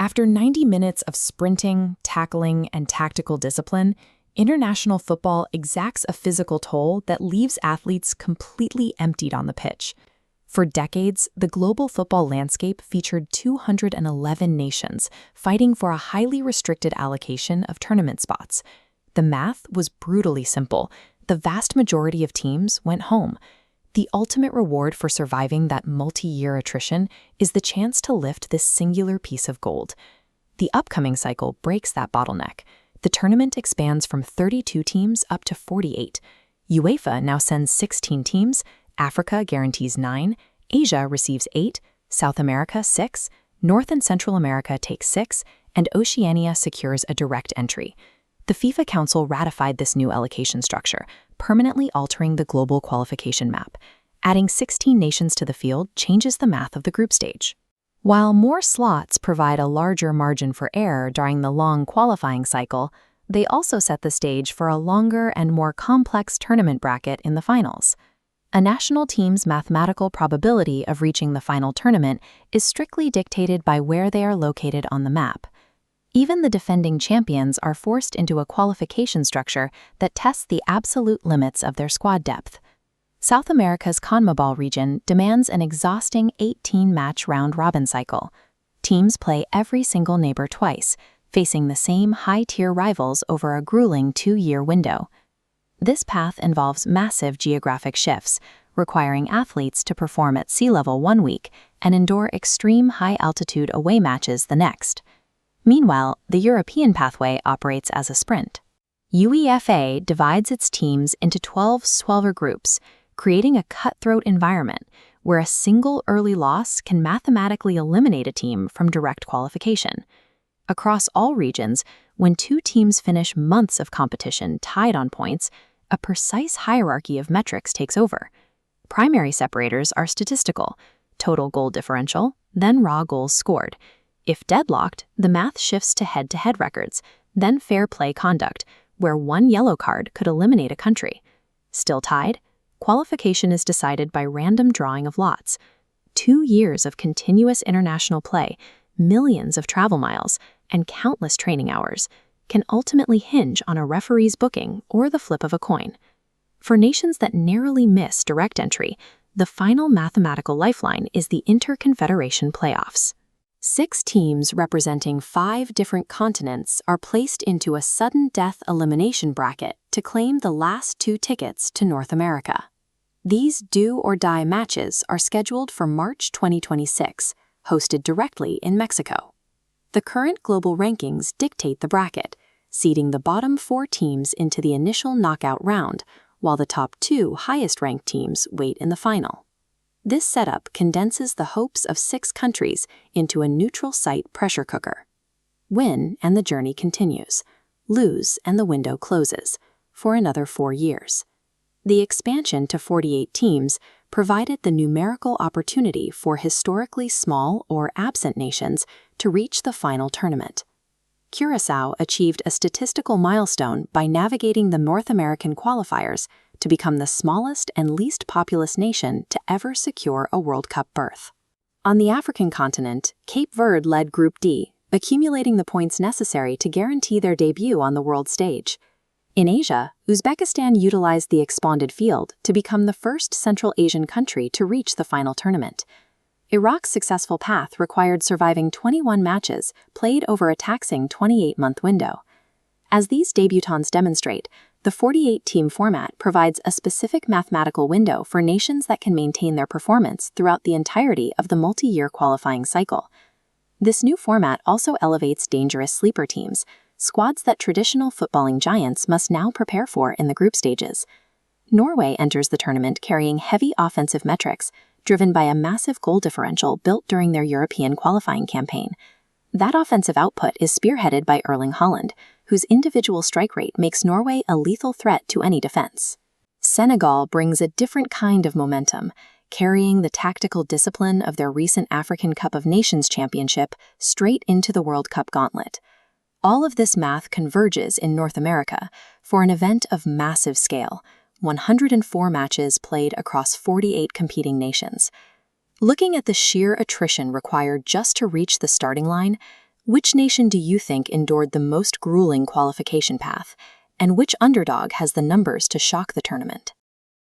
After 90 minutes of sprinting, tackling, and tactical discipline, international football exacts a physical toll that leaves athletes completely emptied on the pitch. For decades, the global football landscape featured 211 nations fighting for a highly restricted allocation of tournament spots. The math was brutally simple. The vast majority of teams went home. The ultimate reward for surviving that multi-year attrition is the chance to lift this singular piece of gold. The upcoming cycle breaks that bottleneck. The tournament expands from 32 teams up to 48. UEFA now sends 16 teams, Africa guarantees 9, Asia receives 8, South America 6, North and Central America take 6, and Oceania secures a direct entry. The FIFA Council ratified this new allocation structure, permanently altering the global qualification map. Adding 16 nations to the field changes the math of the group stage. While more slots provide a larger margin for error during the long qualifying cycle, they also set the stage for a longer and more complex tournament bracket in the finals. A national team's mathematical probability of reaching the final tournament is strictly dictated by where they are located on the map. Even the defending champions are forced into a qualification structure that tests the absolute limits of their squad depth. South America's CONMEBOL region demands an exhausting 18-match round-robin cycle. Teams play every single neighbor twice, facing the same high-tier rivals over a grueling 2-year window. This path involves massive geographic shifts, requiring athletes to perform at sea level one week and endure extreme high-altitude away matches the next. Meanwhile, the European pathway operates as a sprint. UEFA divides its teams into 12 smaller groups, creating a cutthroat environment where a single early loss can mathematically eliminate a team from direct qualification. Across all regions, when two teams finish months of competition tied on points, a precise hierarchy of metrics takes over. Primary separators are statistical, total goal differential, then raw goals scored. If deadlocked, the math shifts to head-to-head records, then fair play conduct, where one yellow card could eliminate a country. Still tied, qualification is decided by random drawing of lots. 2 years of continuous international play, millions of travel miles, and countless training hours can ultimately hinge on a referee's booking or the flip of a coin. For nations that narrowly miss direct entry, the final mathematical lifeline is the Interconfederation playoffs. 6 teams representing 5 different continents are placed into a sudden death elimination bracket to claim the last 2 tickets to North America. These do-or-die matches are scheduled for March 2026, hosted directly in Mexico. The current global rankings dictate the bracket, seeding the bottom 4 teams into the initial knockout round, while the top 2 highest-ranked teams wait in the final. This setup condenses the hopes of 6 countries into a neutral site pressure cooker. Win and the journey continues. Lose and the window closes, for another 4 years. The expansion to 48 teams provided the numerical opportunity for historically small or absent nations to reach the final tournament. Curaçao achieved a statistical milestone by navigating the North American qualifiers to become the smallest and least populous nation to ever secure a World Cup berth. On the African continent, Cape Verde led Group D, accumulating the points necessary to guarantee their debut on the world stage. In Asia, Uzbekistan utilized the expanded field to become the first Central Asian country to reach the final tournament. Iraq's successful path required surviving 21 matches played over a taxing 28-month window. As these debutants demonstrate, the 48-team format provides a specific mathematical window for nations that can maintain their performance throughout the entirety of the multi-year qualifying cycle. This new format also elevates dangerous sleeper teams, squads that traditional footballing giants must now prepare for in the group stages. Norway enters the tournament carrying heavy offensive metrics, driven by a massive goal differential built during their European qualifying campaign. That offensive output is spearheaded by Erling Haaland, whose individual strike rate makes Norway a lethal threat to any defense. Senegal brings a different kind of momentum, carrying the tactical discipline of their recent African Cup of Nations championship straight into the World Cup gauntlet. All of this math converges in North America for an event of massive scale, 104 matches played across 48 competing nations. Looking at the sheer attrition required just to reach the starting line, Which nation do you think endured the most grueling qualification path, and which underdog has the numbers to shock the tournament?